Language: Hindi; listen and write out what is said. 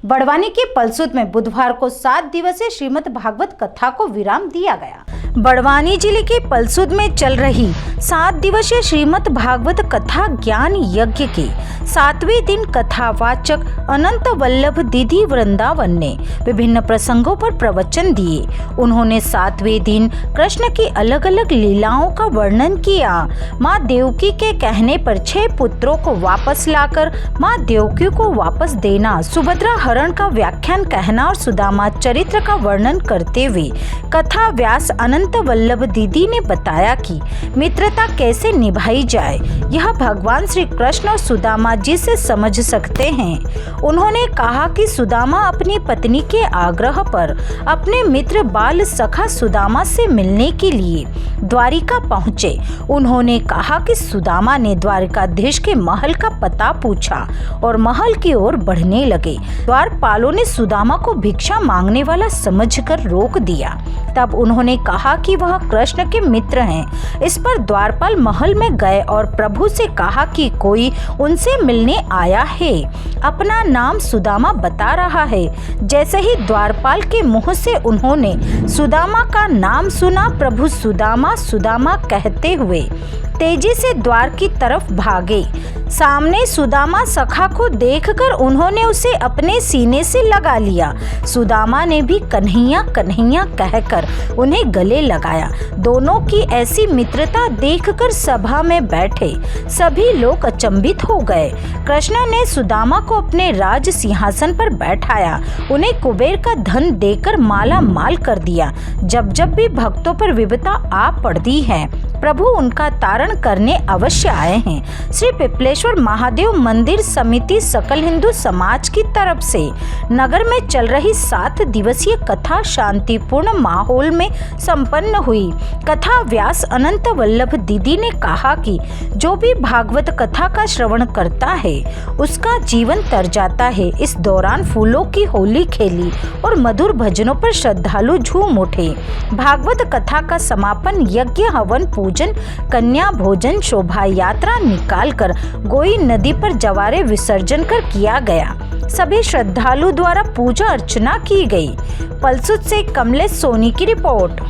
बड़वानी के पलसूद में बुधवार को 7 दिवसीय श्रीमद् भागवत कथा को विराम दिया गया। बड़वानी जिले के पलसूद में चल रही 7 दिवसीय श्रीमद् भागवत कथा ज्ञान यज्ञ के 7वें दिन कथावाचक अनंत वल्लभ दीदी वृंदावन ने विभिन्न प्रसंगों पर प्रवचन दिए। उन्होंने 7वें दिन कृष्ण की अलग अलग लीलाओं का वर्णन किया। माँ देवकी के कहने पर 6 पुत्रों को वापस लाकर माँ देवकी को वापस देना, सुभद्रा हरण का व्याख्यान कहना और सुदामा चरित्र का वर्णन करते हुए कथा व्यास अनंत वल्लभ दीदी ने बताया कि मित्रता कैसे निभाई जाए यह भगवान श्री कृष्ण और सुदामा जी से समझ सकते हैं। उन्होंने कहा कि सुदामा अपनी पत्नी के आग्रह पर अपने मित्र बाल सखा सुदामा से मिलने के लिए द्वारिका पहुंचे। उन्होंने कहा कि सुदामा ने द्वारिकाधीश के महल का पता पूछा और महल की ओर बढ़ने लगे। द्वारपालों ने सुदामा को भिक्षा मांगने वाला समझकर रोक दिया। तब उन्होंने कहा कि वह कृष्ण के मित्र हैं। इस पर द्वारपाल महल में गए और प्रभु से कहा कि कोई उनसे मिलने आया है, अपना नाम सुदामा बता रहा है। जैसे ही द्वारपाल के मुंह से उन्होंने सुदामा का नाम सुना, प्रभु सुदामा सुदामा कहते हुए तेजी से द्वार की तरफ भागे। सामने सुदामा सखा को देखकर उन्होंने उसे अपने सीने से लगा लिया। सुदामा ने भी कन्हैया कन्हैया कहकर उन्हें गले लगाया। दोनों की ऐसी मित्रता देखकर सभा में बैठे सभी लोग अचंभित हो गए। कृष्ण ने सुदामा को अपने राज सिंहासन पर बैठाया, उन्हें कुबेर का धन देकर माला माल कर दिया। जब जब भी भक्तों पर विपदा आ पड़ती है, प्रभु उनका तारण करने अवश्य आए हैं। श्री पिपलेश्वर महादेव मंदिर समिति सकल हिंदू समाज की तरफ से नगर में चल रही 7 दिवसीय कथा शांतिपूर्ण माहौल में संपन्न हुई। कथा व्यास अनंत वल्लभ दीदी ने कहा कि जो भी भागवत कथा का श्रवण करता है उसका जीवन तर जाता है। इस दौरान फूलों की होली खेली और मधुर भजनों पर श्रद्धालु झूम उठे। भागवत कथा का समापन यज्ञ हवन पूजन कन्या भोजन शोभा यात्रा निकालकर गोई नदी पर जवारे विसर्जन कर किया गया। सभी श्रद्धालु द्वारा पूजा अर्चना की गई। पलसूद से कमलेश सोनी की रिपोर्ट।